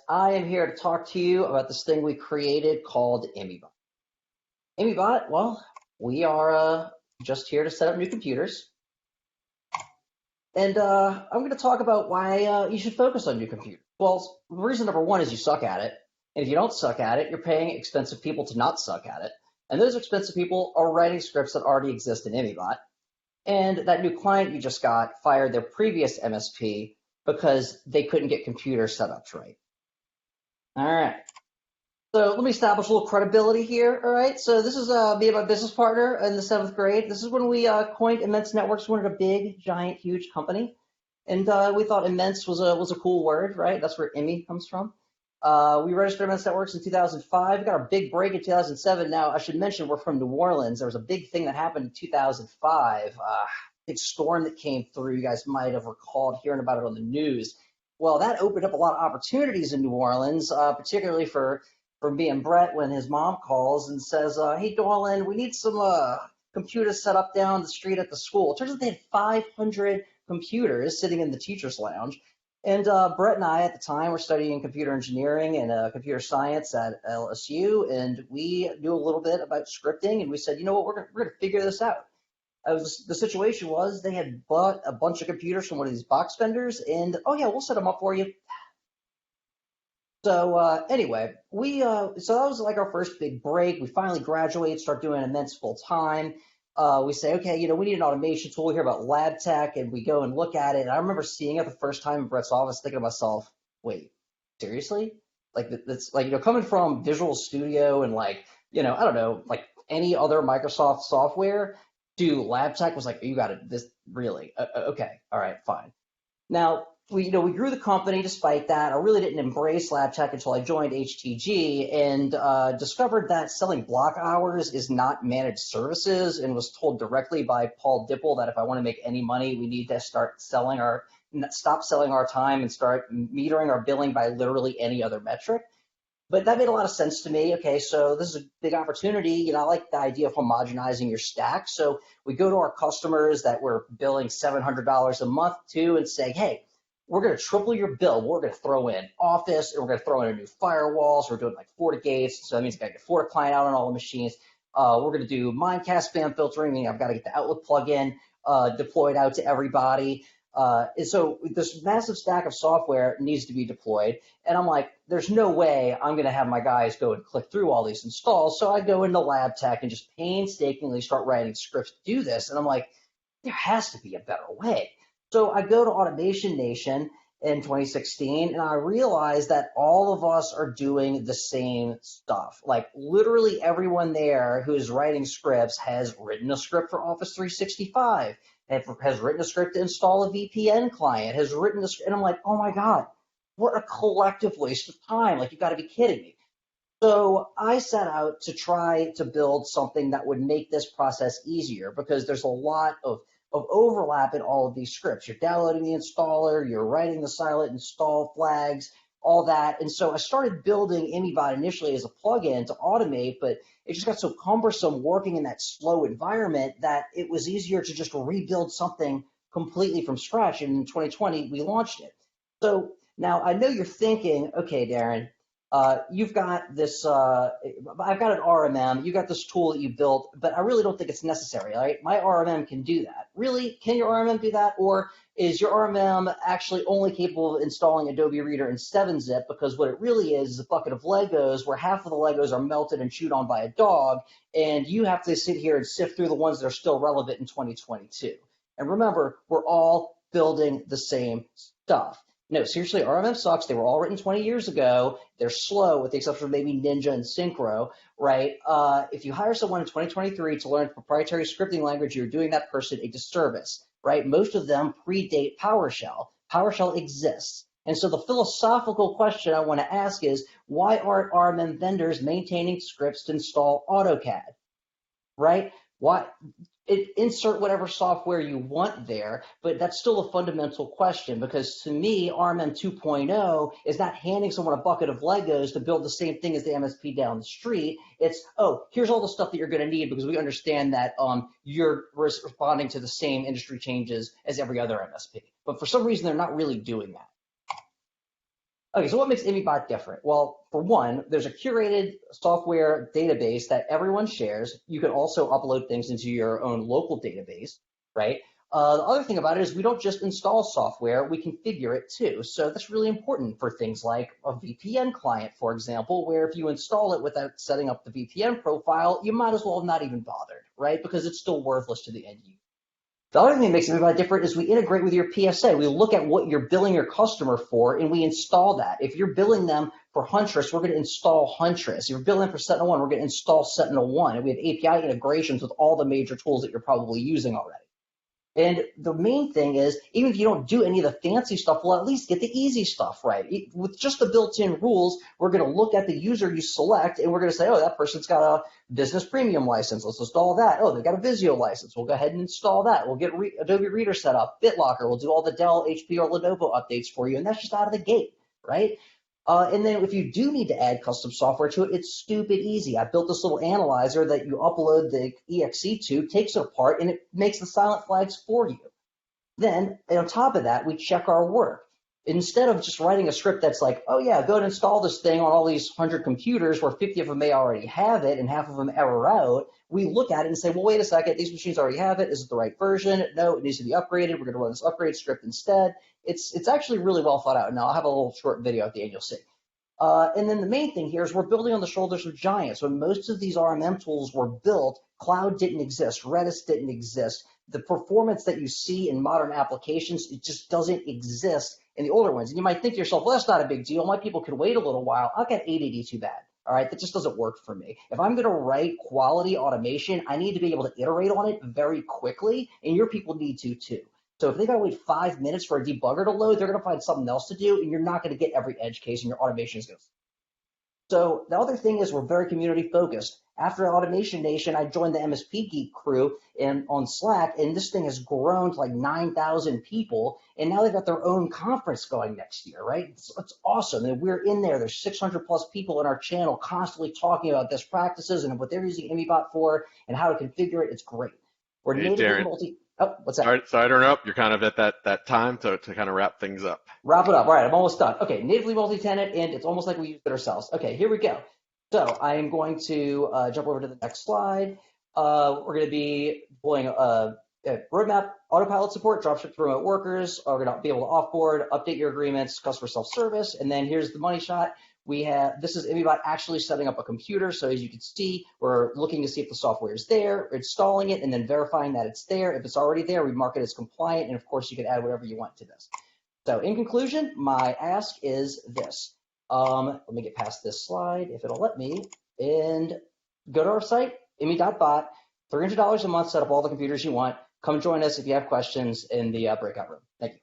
I am here to talk to you about this thing we created called ImmyBot. ImmyBot, well, we are just here to set up new computers. And I'm going to talk about why you should focus on new computers. Well, reason number one is you suck at it. And if you don't suck at it, you're paying expensive people to not suck at it. And those expensive people are writing scripts that already exist in ImmyBot. And that new client you just got fired their previous MSP because they couldn't get computer setups right. All right. So let me establish a little credibility here. All right. So this is me and my business partner in the 7th grade. This is when we coined immense networks. We wanted a big, giant, huge company, and we thought immense was a cool word, right? That's where Imme comes from. We registered immense networks in 2005. We got our big break in 2007. Now I should mention we're from New Orleans. There was a big thing that happened in 2005. Big storm that came through. You guys might have recalled hearing about it on the news. Well, that opened up a lot of opportunities in New Orleans, particularly for me and Brett when his mom calls and says, hey, Dolan, we need some computers set up down the street at the school. It turns out they had 500 computers sitting in the teacher's lounge. And Brett and I at the time were studying computer engineering and computer science at LSU, and we knew a little bit about scripting, and we said, you know what, we're going to figure this out. The situation was they had bought a bunch of computers from one of these box vendors, and oh yeah, we'll set them up for you. So anyway, so that was like our first big break. We finally graduate, start doing immense full time. We say, okay, we need an automation tool. We hear about lab tech, and we go and look at it. And I remember seeing it the first time in Brett's office, thinking to myself, wait, seriously? Like that's like coming from Visual Studio and like I don't know, like any other Microsoft software. To lab tech was like, you got it. This really okay, all right, fine. Now we grew the company despite that. I really didn't embrace lab tech until I joined HTG and discovered that selling block hours is not managed services, and was told directly by Paul Dipple that if I want to make any money, we need to stop selling our time and start metering our billing by literally any other metric. But that made a lot of sense to me. Okay, so this is a big opportunity. I like the idea of homogenizing your stack. So we go to our customers that we're billing $700 a month to and say, hey, we're going to triple your bill. We're going to throw in Office, and we're going to throw in a new firewall. So we're doing like FortiGates. So that means I've got to get FortiClient out on all the machines. We're going to do Mimecast spam filtering, meaning I've got to get the Outlook plugin deployed out to everybody. And so this massive stack of software needs to be deployed. And I'm like, there's no way I'm going to have my guys go and click through all these installs. So I go into lab tech and just painstakingly start writing scripts to do this. And I'm like, there has to be a better way. So I go to Automation Nation in 2016, and I realized that all of us are doing the same stuff. Like literally everyone there who is writing scripts has written a script for Office 365. Has written a script to install a VPN client, has written a script, and I'm like, oh my God, what a collective waste of time. Like, you got to be kidding me. So I set out to try to build something that would make this process easier, because there's a lot of overlap in all of these scripts. You're downloading the installer, you're writing the silent install flags, all that. And so I started building ImmyBot initially as a plugin to automate, but it just got so cumbersome working in that slow environment that it was easier to just rebuild something completely from scratch. And in 2020, we launched it. So now I know you're thinking, okay, Darren, you've got this, I've got an RMM, you got this tool that you built, but I really don't think it's necessary, right? My RMM can do that. Really? Can your RMM do that? Or is your RMM actually only capable of installing Adobe Reader and 7-zip? Because what it really is a bucket of Legos where half of the Legos are melted and chewed on by a dog, and you have to sit here and sift through the ones that are still relevant in 2022. And remember, we're all building the same stuff. No, seriously, RMM sucks. They were all written 20 years ago. They're slow, with the exception of maybe Ninja and Synchro, right? If you hire someone in 2023 to learn a proprietary scripting language, you're doing that person a disservice, right? Most of them predate PowerShell. PowerShell exists. And so the philosophical question I want to ask is, why aren't RMM vendors maintaining scripts to install AutoCAD, right? Why? Insert whatever software you want there, but that's still a fundamental question, because to me, RMM 2.0 is not handing someone a bucket of Legos to build the same thing as the MSP down the street. It's, oh, here's all the stuff that you're going to need, because we understand that you're responding to the same industry changes as every other MSP. But for some reason, they're not really doing that. Okay, so what makes ImmyBot different? Well, for one, there's a curated software database that everyone shares. You can also upload things into your own local database, right? The other thing about it is we don't just install software, we configure it too. So that's really important for things like a VPN client, for example, where if you install it without setting up the VPN profile, you might as well have not even bothered, right? Because it's still worthless to the end user. The other thing that makes it a different is we integrate with your PSA. We look at what you're billing your customer for, and we install that. If you're billing them for Huntress, we're going to install Huntress. If you're billing for Sentinel-1, we're going to install Sentinel-1. And we have API integrations with all the major tools that you're probably using already. And the main thing is, even if you don't do any of the fancy stuff, we'll at least get the easy stuff right. With just the built-in rules, we're going to look at the user you select, and we're going to say, oh, that person's got a business premium license. Let's install that. Oh, they've got a Visio license. We'll go ahead and install that. We'll get Adobe Reader set up, BitLocker. We'll do all the Dell, HP, or Lenovo updates for you, and that's just out of the gate, right? And then if you do need to add custom software to it, it's stupid easy. I built this little analyzer that you upload the exe to, takes it apart, and it makes the silent flags for you. Then, on top of that, we check our work. Instead of just writing a script that's like, oh yeah, go and install this thing on all these 100 computers where 50 of them may already have it and half of them error out, we look at it and say, well, wait a second, these machines already have it. Is it the right version? No, it needs to be upgraded. We're going to run this upgrade script instead. It's actually really well thought out. Now, I'll have a little short video at the end, you'll see. And then the main thing here is we're building on the shoulders of giants. When most of these RMM tools were built, cloud didn't exist, Redis didn't exist. The performance that you see in modern applications, it just doesn't exist in the older ones. And you might think to yourself, well, that's not a big deal. My people can wait a little while. I'll get 880 too bad. All right, that just doesn't work for me. If I'm going to write quality automation, I need to be able to iterate on it very quickly, and your people need to too. So if they got to wait 5 minutes for a debugger to load, they're going to find something else to do, and you're not going to get every edge case, and your automation is going to. So the other thing is we're very community focused. After Automation Nation, I joined the MSP Geek crew on Slack, and this thing has grown to like 9,000 people, and now they've got their own conference going next year, right? It's awesome. And we're in there. There's 600 plus people in our channel constantly talking about best practices and what they're using ImmyBot for and how to configure it. It's great. We're Hey, natively Darren. Oh, what's that? Sorry to interrupt. You're kind of at that time to kind of wrap things up. Wrap it up. All right, I'm almost done. Okay, natively multi-tenant, and it's almost like we used it ourselves. Okay, here we go. So I am going to jump over to the next slide. We're going to be deploying a roadmap, autopilot support, dropship to remote workers. We're going to be able to offboard, update your agreements, customer self-service, and then here's the money shot. This is ImmyBot actually setting up a computer. So as you can see, we're looking to see if the software is there, installing it, and then verifying that it's there. If it's already there, we mark it as compliant, and of course you can add whatever you want to this. So in conclusion, my ask is this. Let me get past this slide, if it'll let me, and go to our site, Imme.bot, $300 a month, set up all the computers you want. Come join us if you have questions in the breakout room. Thank you.